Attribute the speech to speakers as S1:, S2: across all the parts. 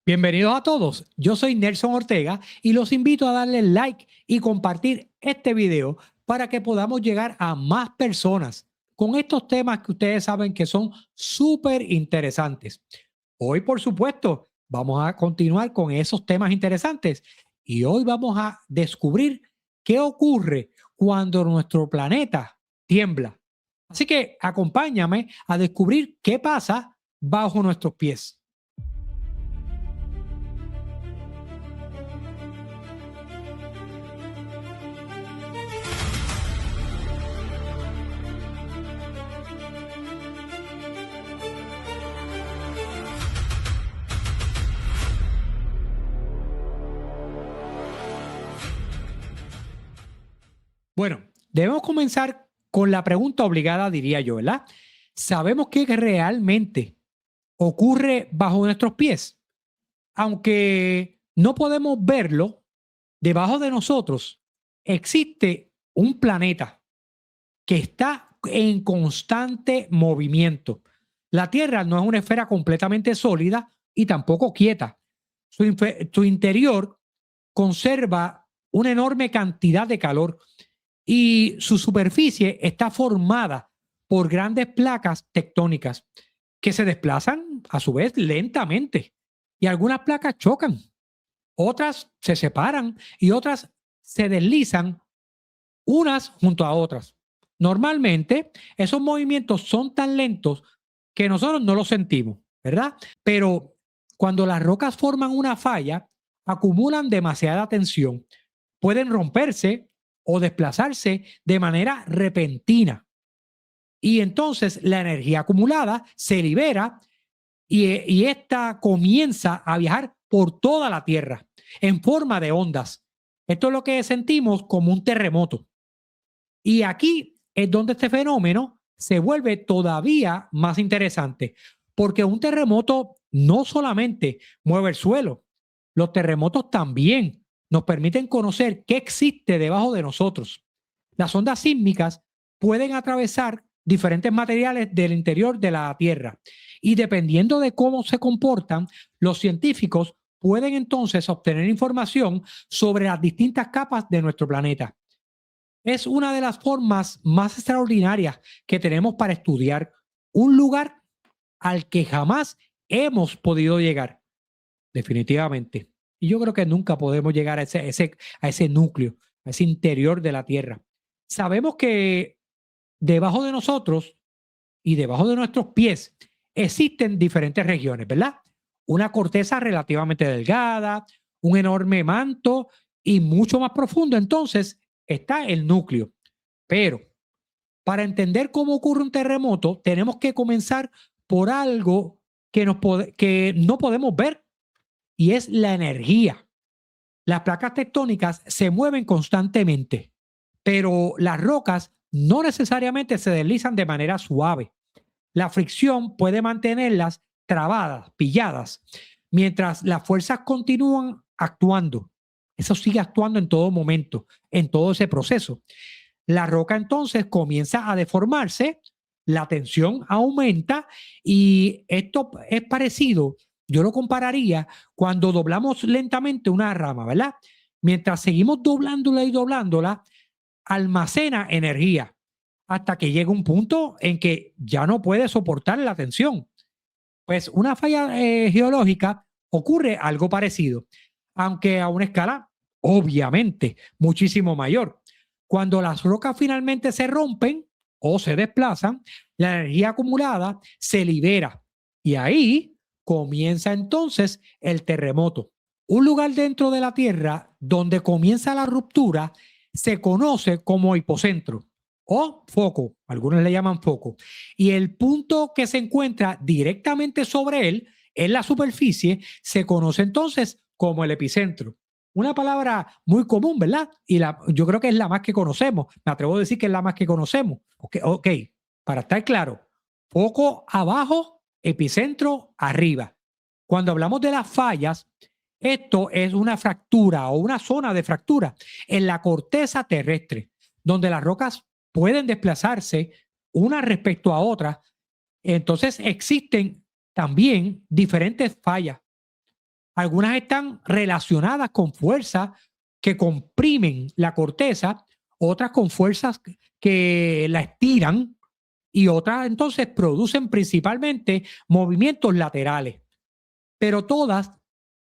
S1: Bienvenidos a todos, yo soy Nelson Ortega y los invito a darle like y compartir este video para que podamos llegar a más personas con estos temas que ustedes saben que son súper interesantes. Hoy, por supuesto, vamos a continuar con esos temas interesantes y hoy vamos a descubrir qué ocurre cuando nuestro planeta tiembla. Así que acompáñame a descubrir qué pasa bajo nuestros pies. Bueno, debemos comenzar con la pregunta obligada, diría yo, ¿verdad? ¿Sabemos qué realmente ocurre bajo nuestros pies? Aunque no podemos verlo, debajo de nosotros existe un planeta que está en constante movimiento. La Tierra no es una esfera completamente sólida y tampoco quieta. Su interior conserva una enorme cantidad de calor y su superficie está formada por grandes placas tectónicas que se desplazan a su vez lentamente y algunas placas chocan, otras se separan y otras se deslizan unas junto a otras. Normalmente esos movimientos son tan lentos que nosotros no los sentimos, ¿verdad? Pero cuando las rocas forman una falla, acumulan demasiada tensión, pueden romperse o desplazarse de manera repentina. Y entonces la energía acumulada se libera y esta comienza a viajar por toda la Tierra en forma de ondas. Esto es lo que sentimos como un terremoto. Y aquí es donde este fenómeno se vuelve todavía más interesante, porque un terremoto no solamente mueve el suelo, los terremotos también nos permiten conocer qué existe debajo de nosotros. Las ondas sísmicas pueden atravesar diferentes materiales del interior de la Tierra y dependiendo de cómo se comportan, los científicos pueden entonces obtener información sobre las distintas capas de nuestro planeta. Es una de las formas más extraordinarias que tenemos para estudiar un lugar al que jamás hemos podido llegar, definitivamente. Y yo creo que nunca podemos llegar a ese núcleo, a ese interior de la Tierra. Sabemos que debajo de nosotros y debajo de nuestros pies existen diferentes regiones, ¿verdad? Una corteza relativamente delgada, un enorme manto y mucho más profundo. Entonces está el núcleo. Pero para entender cómo ocurre un terremoto, tenemos que comenzar por algo que no podemos ver y es la energía. Las placas tectónicas se mueven constantemente, pero las rocas no necesariamente se deslizan de manera suave. La fricción puede mantenerlas trabadas, pilladas, mientras las fuerzas continúan actuando. Eso sigue actuando en todo momento, en todo ese proceso. La roca entonces comienza a deformarse, la tensión aumenta y esto es parecido, yo lo compararía cuando doblamos lentamente una rama, ¿verdad? Mientras seguimos doblándola y doblándola, almacena energía hasta que llega un punto en que ya no puede soportar la tensión. Pues una falla geológica ocurre algo parecido, aunque a una escala obviamente muchísimo mayor. Cuando las rocas finalmente se rompen o se desplazan, la energía acumulada se libera y ahí comienza entonces el terremoto. Un lugar dentro de la Tierra donde comienza la ruptura se conoce como hipocentro o foco, algunos le llaman foco, y el punto que se encuentra directamente sobre él, en la superficie, se conoce entonces como el epicentro. Una palabra muy común, ¿verdad? Yo creo que es la más que conocemos. Me atrevo a decir que es la más que conocemos. Ok, para estar claro, foco abajo, epicentro arriba. Cuando hablamos de las fallas, esto es una fractura o una zona de fractura en la corteza terrestre, donde las rocas pueden desplazarse una respecto a otra. Entonces existen también diferentes fallas. Algunas están relacionadas con fuerzas que comprimen la corteza, otras con fuerzas que la estiran y otras entonces producen principalmente movimientos laterales. Pero todas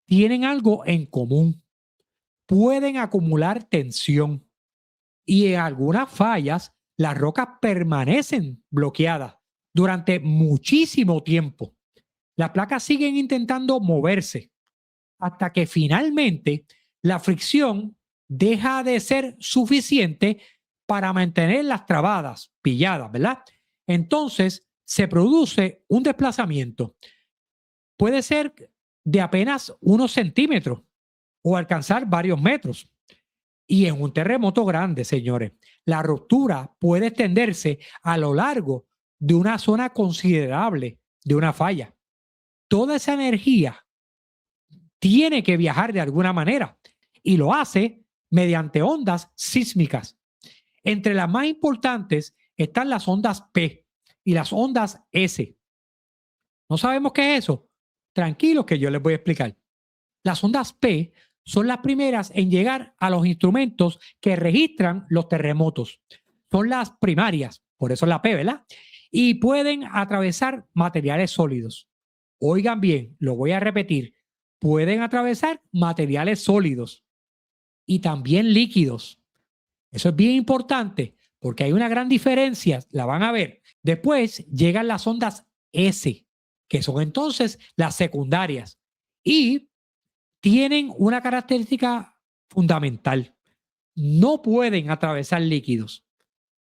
S1: tienen algo en común. Pueden acumular tensión y en algunas fallas las rocas permanecen bloqueadas durante muchísimo tiempo. Las placas siguen intentando moverse hasta que finalmente la fricción deja de ser suficiente para mantenerlas trabadas, pilladas, ¿verdad? Entonces se produce un desplazamiento. Puede ser de apenas unos centímetros o alcanzar varios metros. Y en un terremoto grande, señores, la ruptura puede extenderse a lo largo de una zona considerable de una falla. Toda esa energía tiene que viajar de alguna manera y lo hace mediante ondas sísmicas. Entre las más importantes están las ondas P y las ondas S. ¿No sabemos qué es eso? Tranquilos que yo les voy a explicar. Las ondas P son las primeras en llegar a los instrumentos que registran los terremotos. Son las primarias, por eso la P, ¿verdad? Y pueden atravesar materiales sólidos. Oigan bien, lo voy a repetir. Pueden atravesar materiales sólidos y también líquidos. Eso es bien importante porque hay una gran diferencia, la van a ver. Después llegan las ondas S, que son entonces las secundarias y tienen una característica fundamental. No pueden atravesar líquidos.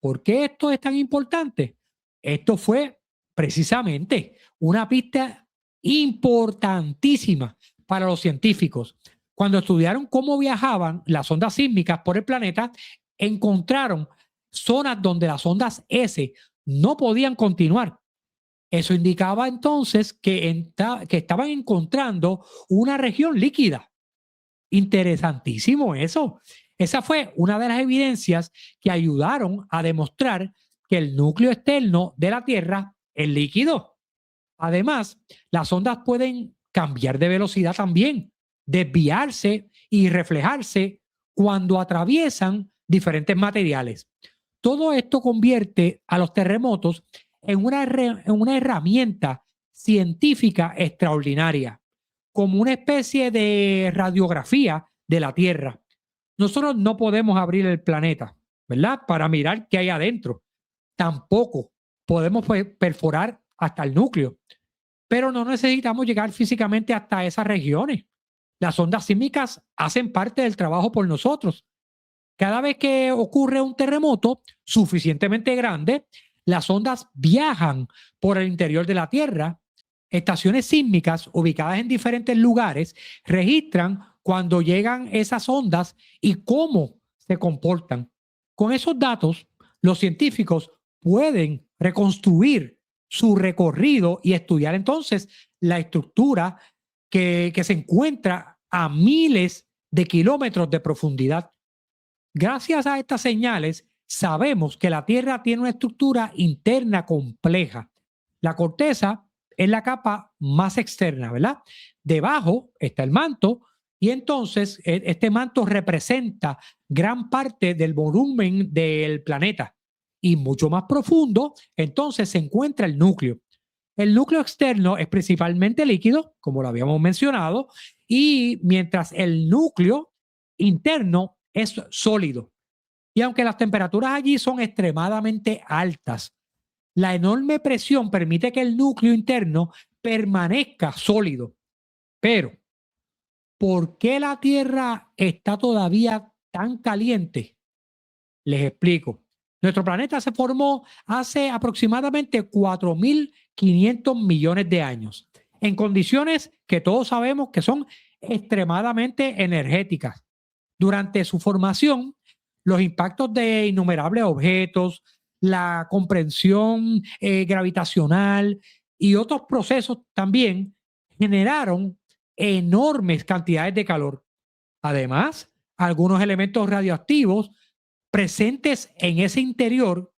S1: ¿Por qué esto es tan importante? Esto fue precisamente una pista importantísima para los científicos. Cuando estudiaron cómo viajaban las ondas sísmicas por el planeta, encontraron zonas donde las ondas S no podían continuar. Eso indicaba entonces que estaban encontrando una región líquida. Interesantísimo eso. Esa fue una de las evidencias que ayudaron a demostrar que el núcleo externo de la Tierra es líquido. Además, las ondas pueden cambiar de velocidad también, desviarse y reflejarse cuando atraviesan diferentes materiales. Todo esto convierte a los terremotos en una herramienta científica extraordinaria, como una especie de radiografía de la Tierra. Nosotros no podemos abrir el planeta, ¿verdad? Para mirar qué hay adentro. Tampoco podemos perforar hasta el núcleo, pero no necesitamos llegar físicamente hasta esas regiones. Las ondas sísmicas hacen parte del trabajo por nosotros. Cada vez que ocurre un terremoto suficientemente grande, las ondas viajan por el interior de la Tierra. Estaciones sísmicas ubicadas en diferentes lugares registran cuando llegan esas ondas y cómo se comportan. Con esos datos, los científicos pueden reconstruir su recorrido y estudiar entonces la estructura que se encuentra a miles de kilómetros de profundidad. Gracias a estas señales, sabemos que la Tierra tiene una estructura interna compleja. La corteza es la capa más externa, ¿verdad? Debajo está el manto y entonces este manto representa gran parte del volumen del planeta. Y mucho más profundo, entonces se encuentra el núcleo. El núcleo externo es principalmente líquido, como lo habíamos mencionado, y mientras el núcleo interno es sólido. Y aunque las temperaturas allí son extremadamente altas, la enorme presión permite que el núcleo interno permanezca sólido. Pero, ¿por qué la Tierra está todavía tan caliente? Les explico. Nuestro planeta se formó hace aproximadamente 4.500 millones de años, en condiciones que todos sabemos que son extremadamente energéticas. Durante su formación, los impactos de innumerables objetos, la comprensión gravitacional y otros procesos también generaron enormes cantidades de calor. Además, algunos elementos radioactivos presentes en ese interior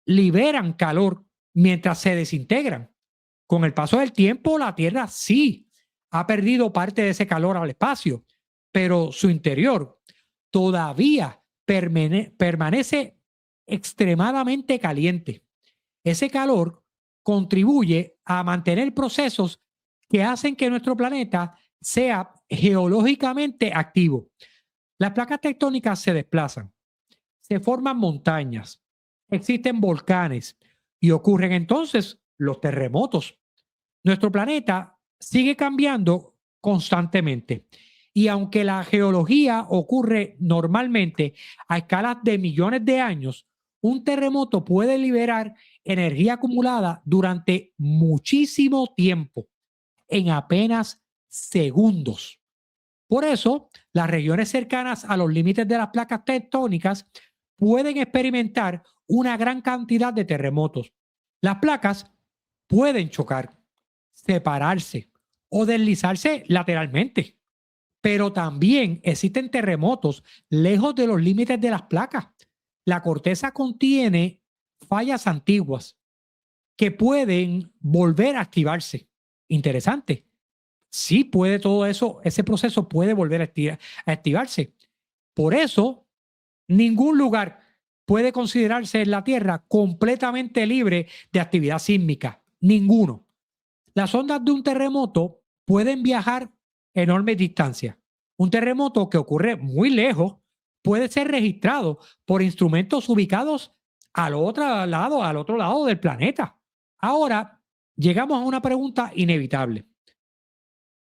S1: liberan calor mientras se desintegran. Con el paso del tiempo, la Tierra sí ha perdido parte de ese calor al espacio, pero su interior todavía permanece extremadamente caliente. Ese calor contribuye a mantener procesos que hacen que nuestro planeta sea geológicamente activo. Las placas tectónicas se desplazan, se forman montañas, existen volcanes y ocurren entonces los terremotos. Nuestro planeta sigue cambiando constantemente. Y aunque la geología ocurre normalmente a escalas de millones de años, un terremoto puede liberar energía acumulada durante muchísimo tiempo, en apenas segundos. Por eso, las regiones cercanas a los límites de las placas tectónicas pueden experimentar una gran cantidad de terremotos. Las placas pueden chocar, separarse o deslizarse lateralmente, pero también existen terremotos lejos de los límites de las placas. La corteza contiene fallas antiguas que pueden volver a activarse. Interesante. Sí puede todo eso, ese proceso puede volver a activarse. Por eso, ningún lugar puede considerarse en la Tierra completamente libre de actividad sísmica. Ninguno. Las ondas de un terremoto pueden viajar enormes distancias. Un terremoto que ocurre muy lejos puede ser registrado por instrumentos ubicados al otro lado del planeta. Ahora, llegamos a una pregunta inevitable.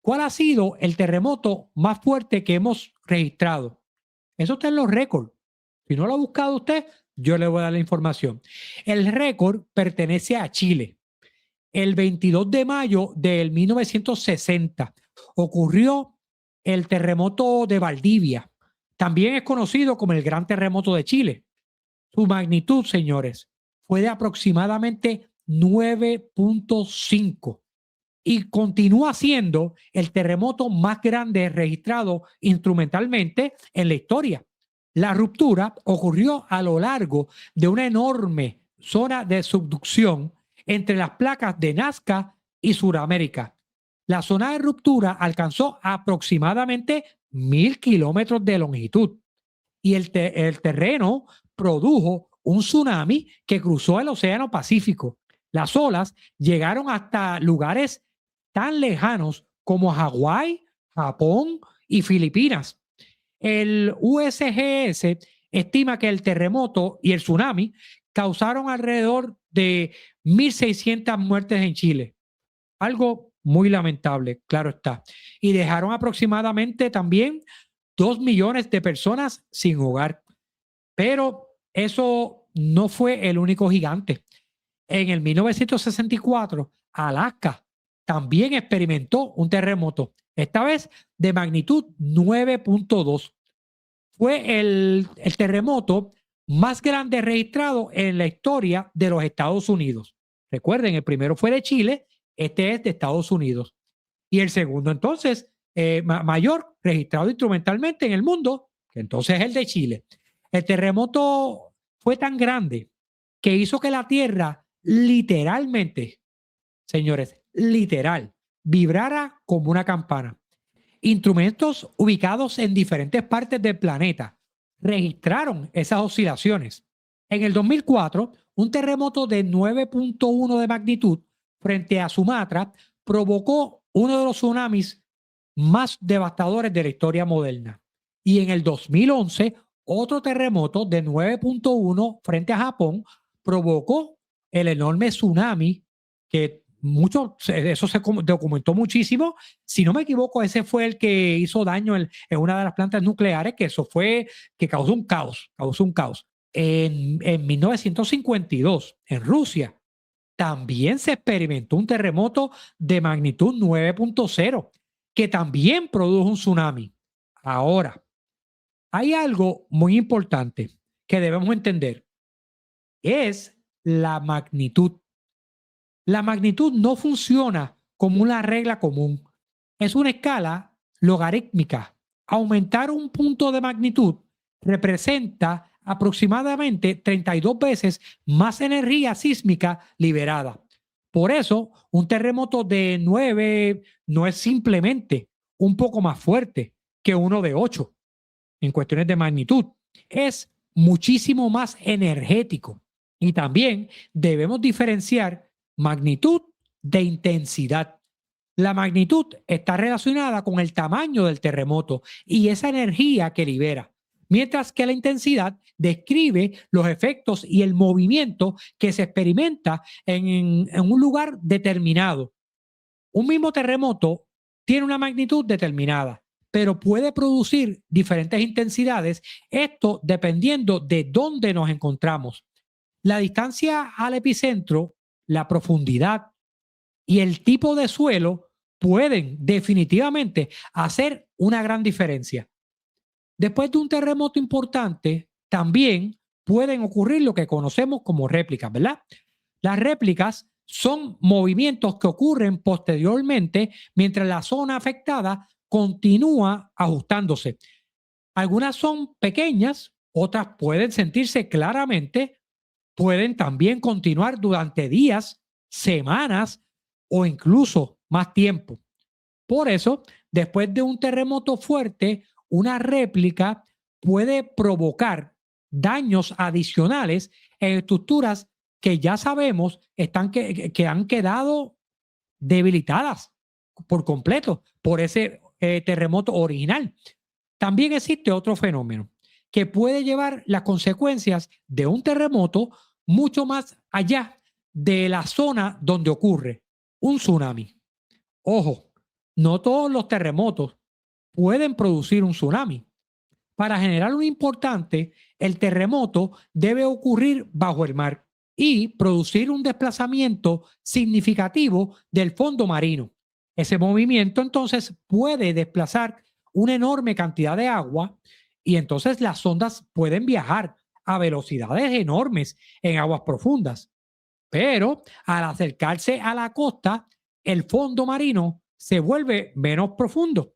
S1: ¿Cuál ha sido el terremoto más fuerte que hemos registrado? Eso está en los récords. Si no lo ha buscado usted, yo le voy a dar la información. El récord pertenece a Chile. El 22 de mayo del 1960 ocurrió el terremoto de Valdivia. También es conocido como el Gran Terremoto de Chile. Su magnitud, señores, fue de aproximadamente 9.5 y continúa siendo el terremoto más grande registrado instrumentalmente en la historia. La ruptura ocurrió a lo largo de una enorme zona de subducción entre las placas de Nazca y Sudamérica. La zona de ruptura alcanzó aproximadamente 1.000 kilómetros de longitud y el terreno produjo un tsunami que cruzó el Océano Pacífico. Las olas llegaron hasta lugares tan lejanos como Hawái, Japón y Filipinas. El USGS estima que el terremoto y el tsunami causaron alrededor de 1.600 muertes en Chile. Algo muy lamentable, claro está. Y dejaron aproximadamente también 2 millones de personas sin hogar. Pero eso no fue el único gigante. En el 1964, Alaska también experimentó un terremoto, esta vez de magnitud 9.2. Fue el terremoto más grande registrado en la historia de los Estados Unidos. Recuerden, el primero fue de Chile, este es de Estados Unidos. Y el segundo, entonces, mayor registrado instrumentalmente en el mundo, que entonces es el de Chile. El terremoto fue tan grande que hizo que la Tierra literalmente, señores, literal, vibrara como una campana. Instrumentos ubicados en diferentes partes del planeta registraron esas oscilaciones. En el 2004, un terremoto de 9.1 de magnitud frente a Sumatra provocó uno de los tsunamis más devastadores de la historia moderna. Y en el 2011, otro terremoto de 9.1 frente a Japón provocó el enorme tsunami que eso se documentó muchísimo. Si no me equivoco, ese fue el que hizo daño en una de las plantas nucleares, que eso fue, que causó un caos. En 1952, en Rusia, también se experimentó un terremoto de magnitud 9.0, que también produjo un tsunami. Ahora, hay algo muy importante que debemos entender. Es la magnitud. La magnitud no funciona como una regla común. Es una escala logarítmica. Aumentar un punto de magnitud representa aproximadamente 32 veces más energía sísmica liberada. Por eso, un terremoto de 9 no es simplemente un poco más fuerte que uno de 8 en cuestiones de magnitud. Es muchísimo más energético. Y también debemos diferenciar magnitud de intensidad. La magnitud está relacionada con el tamaño del terremoto y esa energía que libera, mientras que la intensidad describe los efectos y el movimiento que se experimenta en un lugar determinado. Un mismo terremoto tiene una magnitud determinada, pero puede producir diferentes intensidades, esto dependiendo de dónde nos encontramos. La distancia al epicentro, la profundidad y el tipo de suelo pueden definitivamente hacer una gran diferencia. Después de un terremoto importante, también pueden ocurrir lo que conocemos como réplicas, ¿verdad? Las réplicas son movimientos que ocurren posteriormente mientras la zona afectada continúa ajustándose. Algunas son pequeñas, otras pueden sentirse claramente, pueden también continuar durante días, semanas o incluso más tiempo. Por eso, después de un terremoto fuerte, una réplica puede provocar daños adicionales en estructuras que ya sabemos que han quedado debilitadas por completo por ese terremoto original. También existe otro fenómeno que puede llevar las consecuencias de un terremoto mucho más allá de la zona donde ocurre un tsunami. Ojo, no todos los terremotos pueden producir un tsunami. Para generar un importante, el terremoto debe ocurrir bajo el mar y producir un desplazamiento significativo del fondo marino. Ese movimiento entonces puede desplazar una enorme cantidad de agua y entonces las ondas pueden viajar a velocidades enormes en aguas profundas. Pero al acercarse a la costa, el fondo marino se vuelve menos profundo.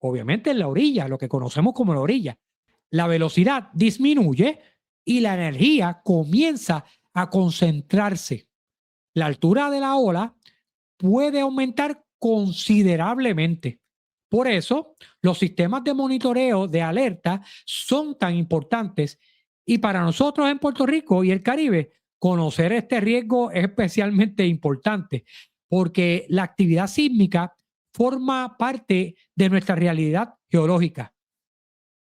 S1: Obviamente en la orilla, lo que conocemos como la orilla. La velocidad disminuye y la energía comienza a concentrarse. La altura de la ola puede aumentar considerablemente. Por eso, los sistemas de monitoreo de alerta son tan importantes y para nosotros en Puerto Rico y el Caribe, conocer este riesgo es especialmente importante porque la actividad sísmica forma parte de nuestra realidad geológica.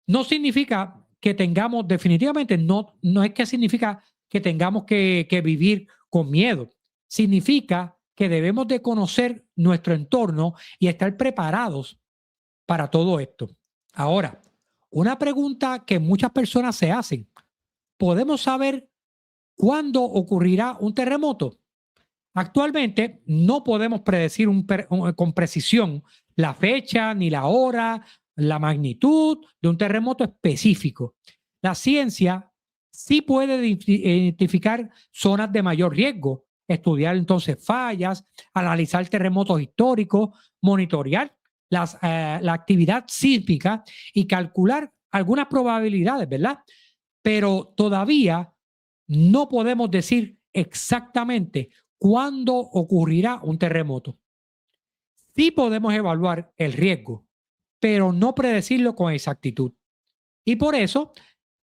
S1: No significa que tengamos, definitivamente, no es que significa que tengamos que vivir con miedo. Significa que debemos de conocer nuestro entorno y estar preparados para todo esto. Ahora, una pregunta que muchas personas se hacen. ¿Podemos saber cuándo ocurrirá un terremoto? Actualmente no podemos predecir con precisión la fecha, ni la hora, la magnitud de un terremoto específico. La ciencia sí puede identificar zonas de mayor riesgo, estudiar entonces fallas, analizar terremotos históricos, monitorear la actividad sísmica y calcular algunas probabilidades, ¿verdad? Pero todavía no podemos decir exactamente cuándo ocurrirá un terremoto. Sí podemos evaluar el riesgo, pero no predecirlo con exactitud. Y por eso,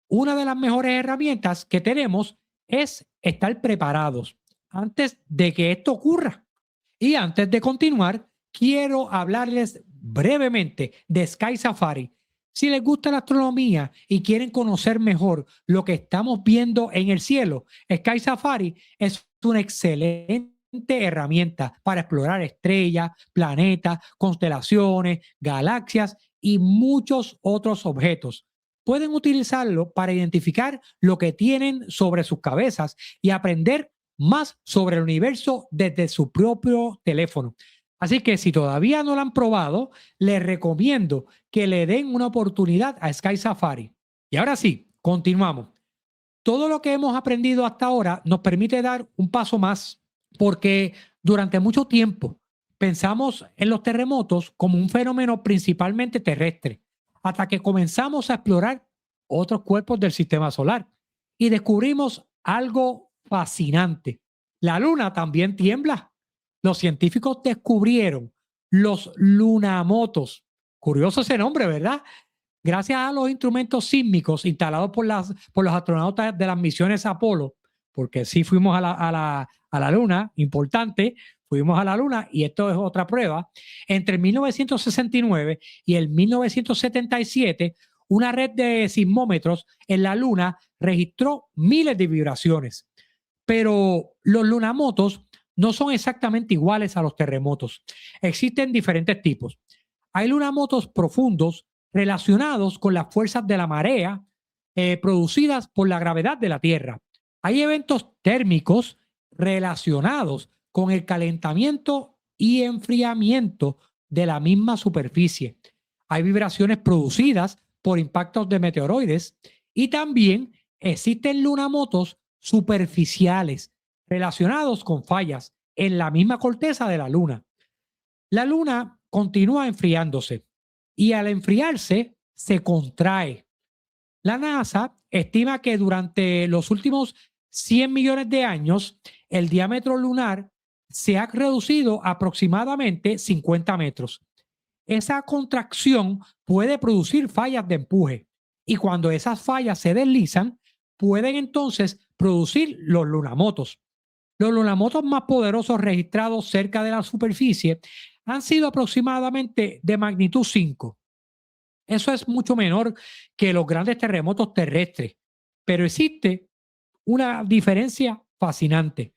S1: una de las mejores herramientas que tenemos es estar preparados antes de que esto ocurra. Y antes de continuar, quiero hablarles brevemente de Sky Safari. Si les gusta la astronomía y quieren conocer mejor lo que estamos viendo en el cielo, Sky Safari es una excelente herramienta para explorar estrellas, planetas, constelaciones, galaxias y muchos otros objetos. Pueden utilizarlo para identificar lo que tienen sobre sus cabezas y aprender más sobre el universo desde su propio teléfono. Así que si todavía no lo han probado, les recomiendo que le den una oportunidad a Sky Safari. Y ahora sí, continuamos. Todo lo que hemos aprendido hasta ahora nos permite dar un paso más, porque durante mucho tiempo pensamos en los terremotos como un fenómeno principalmente terrestre, hasta que comenzamos a explorar otros cuerpos del sistema solar y descubrimos algo fascinante. La luna también tiembla los científicos descubrieron los lunamotos. Curioso ese nombre, ¿verdad? Gracias a los instrumentos sísmicos instalados por los astronautas de las misiones Apolo, porque sí fuimos a la Luna, importante, fuimos a la Luna y esto es otra prueba. Entre el 1969 y el 1977, una red de sismómetros en la Luna registró miles de vibraciones. Pero los lunamotos no son exactamente iguales a los terremotos. Existen diferentes tipos. Hay lunamotos profundos relacionados con las fuerzas de la marea producidas por la gravedad de la Tierra. Hay eventos térmicos relacionados con el calentamiento y enfriamiento de la misma superficie. Hay vibraciones producidas por impactos de meteoroides y también existen lunamotos superficiales relacionados con fallas en la misma corteza de la Luna. La Luna continúa enfriándose y al enfriarse se contrae. La NASA estima que durante los últimos 100 millones de años el diámetro lunar se ha reducido aproximadamente 50 metros. Esa contracción puede producir fallas de empuje y cuando esas fallas se deslizan, pueden entonces producir los lunamotos. Los lunamotos más poderosos registrados cerca de la superficie han sido aproximadamente de magnitud 5. Eso es mucho menor que los grandes terremotos terrestres, pero existe una diferencia fascinante.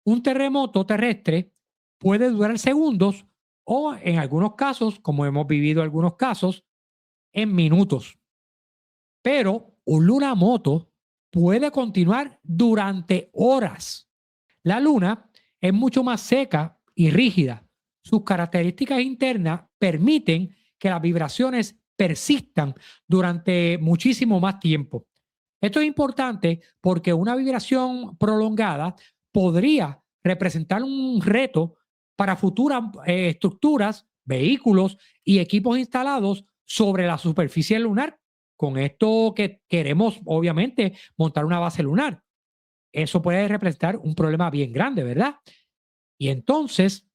S1: Un terremoto terrestre puede durar segundos o en algunos casos, como hemos vivido algunos casos, en minutos. Pero un lunamoto puede continuar durante horas. La Luna es mucho más seca y rígida. Sus características internas permiten que las vibraciones persistan durante muchísimo más tiempo. Esto es importante porque una vibración prolongada podría representar un reto para futuras estructuras, vehículos y equipos instalados sobre la superficie lunar. Con esto que queremos, obviamente, montar una base lunar. Eso puede representar un problema bien grande, ¿verdad? Y entonces,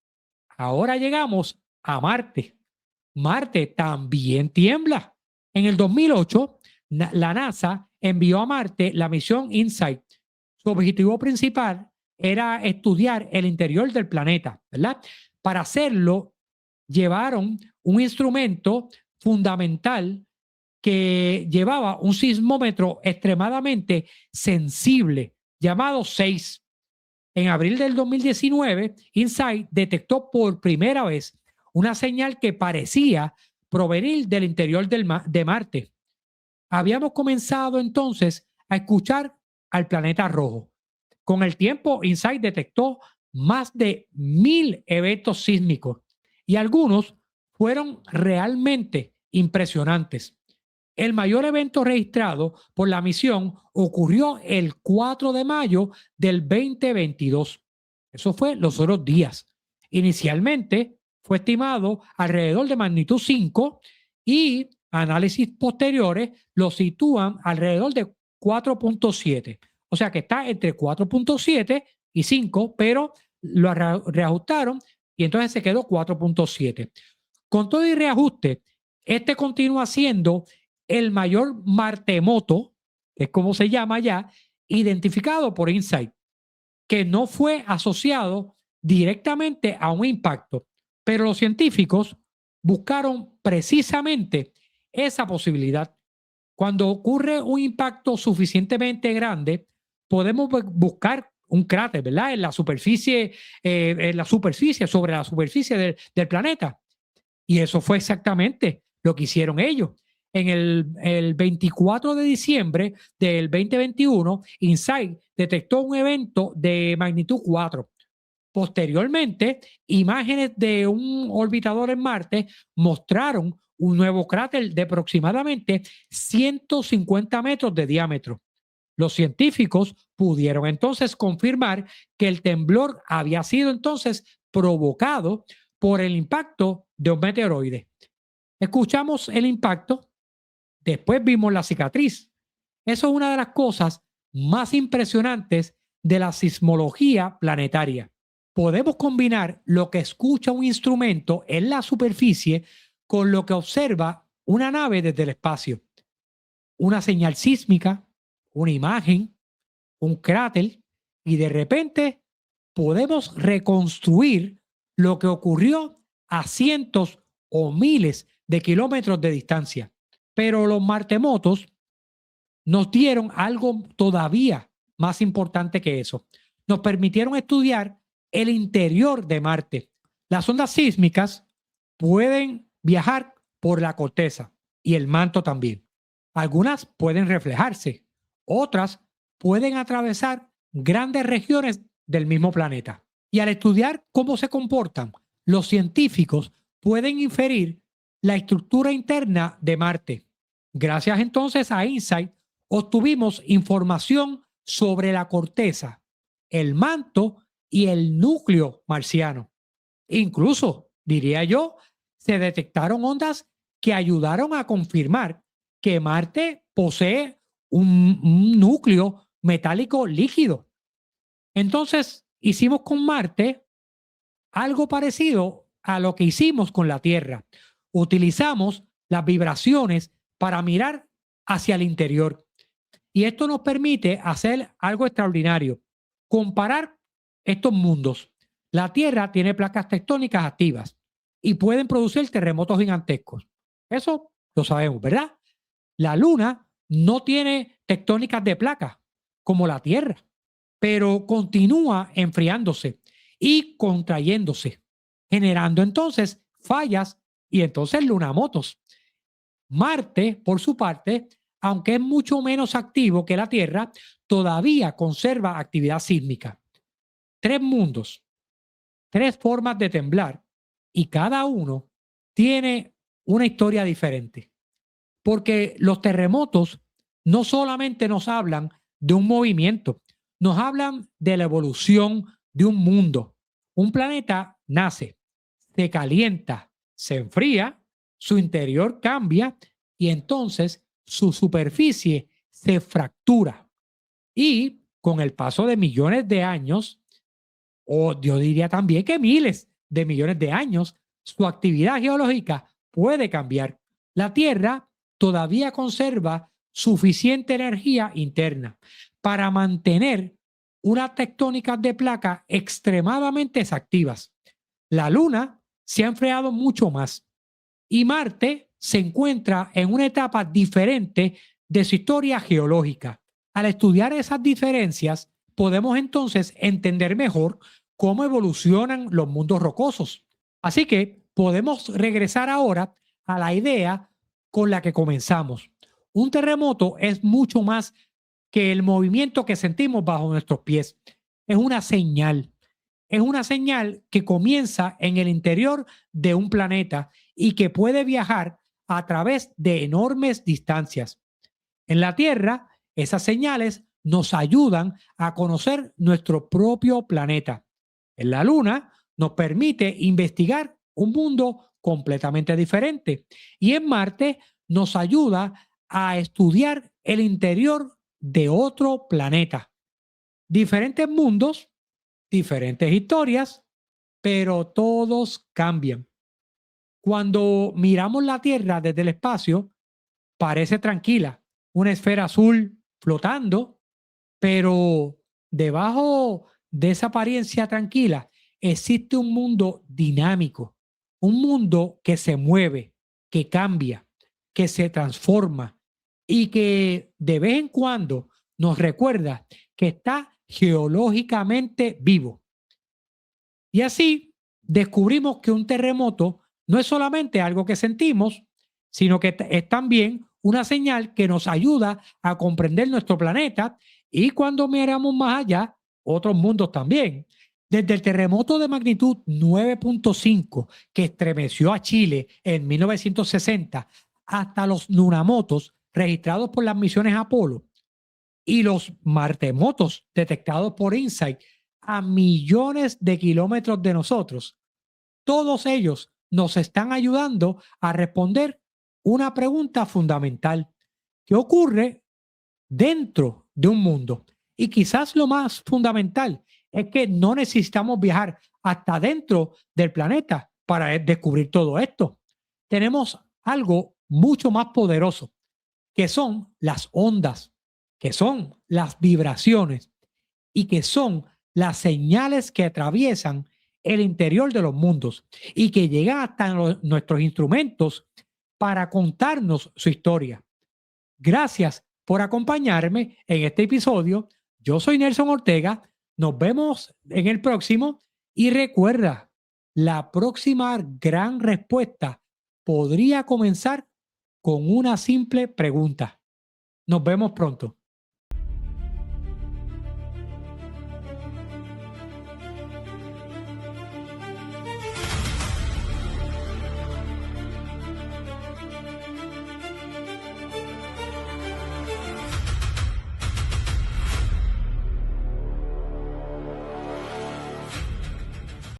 S1: ahora llegamos a Marte. Marte también tiembla. En el 2008, la NASA envió a Marte la misión InSight. Su objetivo principal era estudiar el interior del planeta, ¿verdad? Para hacerlo, llevaron un instrumento fundamental que llevaba un sismómetro extremadamente sensible llamado 6. En abril del 2019, InSight detectó por primera vez una señal que parecía provenir del interior de Marte. Habíamos comenzado entonces a escuchar al planeta rojo. Con el tiempo, InSight detectó más de 1000 eventos sísmicos y algunos fueron realmente impresionantes. El mayor evento registrado por la misión ocurrió el 4 de mayo del 2022. Eso fue los otros días. Inicialmente fue estimado alrededor de magnitud 5 y análisis posteriores lo sitúan alrededor de 4.7. O sea que está entre 4.7 y 5, pero lo reajustaron y entonces se quedó 4.7. Con todo y reajuste, este continúa siendo el mayor martemoto, que es como se llama ya, identificado por InSight, que no fue asociado directamente a un impacto, pero los científicos buscaron precisamente esa posibilidad. Cuando ocurre un impacto suficientemente grande, podemos buscar un cráter, ¿verdad? En la superficie, sobre la superficie del planeta. Y eso fue exactamente lo que hicieron ellos. En el 24 de diciembre del 2021, InSight detectó un evento de magnitud 4. Posteriormente, imágenes de un orbitador en Marte mostraron un nuevo cráter de aproximadamente 150 metros de diámetro. Los científicos pudieron entonces confirmar que el temblor había sido entonces provocado por el impacto de un meteoroide. Escuchamos el impacto, después vimos la cicatriz. Eso es una de las cosas más impresionantes de la sismología planetaria, podemos combinar lo que escucha un instrumento en la superficie con lo que observa una nave desde el espacio. Una señal sísmica, una imagen, un cráter, y de repente podemos reconstruir lo que ocurrió a cientos o miles de kilómetros de distancia. Pero los martemotos nos dieron algo todavía más importante que eso. Nos permitieron estudiar el interior de Marte. Las ondas sísmicas pueden viajar por la corteza y el manto también. Algunas pueden reflejarse, otras pueden atravesar grandes regiones del mismo planeta. Y al estudiar cómo se comportan, los científicos pueden inferir la estructura interna de Marte. Gracias entonces a InSight, obtuvimos información sobre la corteza, el manto y el núcleo marciano. Incluso, diría yo, se detectaron ondas que ayudaron a confirmar que Marte posee un núcleo metálico líquido. Entonces, hicimos con Marte algo parecido a lo que hicimos con la Tierra. Utilizamos las vibraciones para mirar hacia el interior. Y esto nos permite hacer algo extraordinario, comparar estos mundos. La Tierra tiene placas tectónicas activas y pueden producir terremotos gigantescos. Eso lo sabemos, ¿verdad? La Luna no tiene tectónicas de placas como la Tierra, pero continúa enfriándose y contrayéndose, generando entonces fallas y entonces lunamotos. Marte, por su parte, aunque es mucho menos activo que la Tierra, todavía conserva actividad sísmica. Tres mundos, tres formas de temblar, y cada uno tiene una historia diferente. Porque los terremotos no solamente nos hablan de un movimiento, nos hablan de la evolución de un mundo. Un planeta nace, se calienta, se enfría, su interior cambia y entonces su superficie se fractura. Y con el paso de millones de años, o yo diría también que miles de millones de años, su actividad geológica puede cambiar. La Tierra todavía conserva suficiente energía interna para mantener unas tectónicas de placa extremadamente activas. La Luna se ha enfriado mucho más y Marte se encuentra en una etapa diferente de su historia geológica. Al estudiar esas diferencias, podemos entonces entender mejor cómo evolucionan los mundos rocosos. Así que podemos regresar ahora a la idea con la que comenzamos. Un terremoto es mucho más que el movimiento que sentimos bajo nuestros pies. Es una señal. Es una señal que comienza en el interior de un planeta y que puede viajar a través de enormes distancias. En la Tierra, esas señales nos ayudan a conocer nuestro propio planeta. En la Luna nos permite investigar un mundo completamente diferente. Y en Marte nos ayuda a estudiar el interior de otro planeta. Diferentes mundos, diferentes historias, pero todos cambian. Cuando miramos la Tierra desde el espacio, parece tranquila, una esfera azul flotando, pero debajo de esa apariencia tranquila existe un mundo dinámico, un mundo que se mueve, que cambia, que se transforma y que de vez en cuando nos recuerda que está geológicamente vivo. Y así descubrimos que un terremoto no es solamente algo que sentimos, sino que es también una señal que nos ayuda a comprender nuestro planeta y cuando miramos más allá, otros mundos también. Desde el terremoto de magnitud 9.5 que estremeció a Chile en 1960 hasta los lunamotos registrados por las misiones Apolo y los martemotos detectados por InSight a millones de kilómetros de nosotros, todos ellos nos están ayudando a responder una pregunta fundamental. ¿Qué ocurre dentro de un mundo? Y quizás lo más fundamental es que no necesitamos viajar hasta dentro del planeta para descubrir todo esto. Tenemos algo mucho más poderoso, que son las ondas, que son las vibraciones y que son las señales que atraviesan el interior de los mundos y que llegan hasta nuestros instrumentos para contarnos su historia. Gracias por acompañarme en este episodio. Yo soy Nelson Ortega. Nos vemos en el próximo y recuerda, la próxima gran respuesta podría comenzar con una simple pregunta. Nos vemos pronto.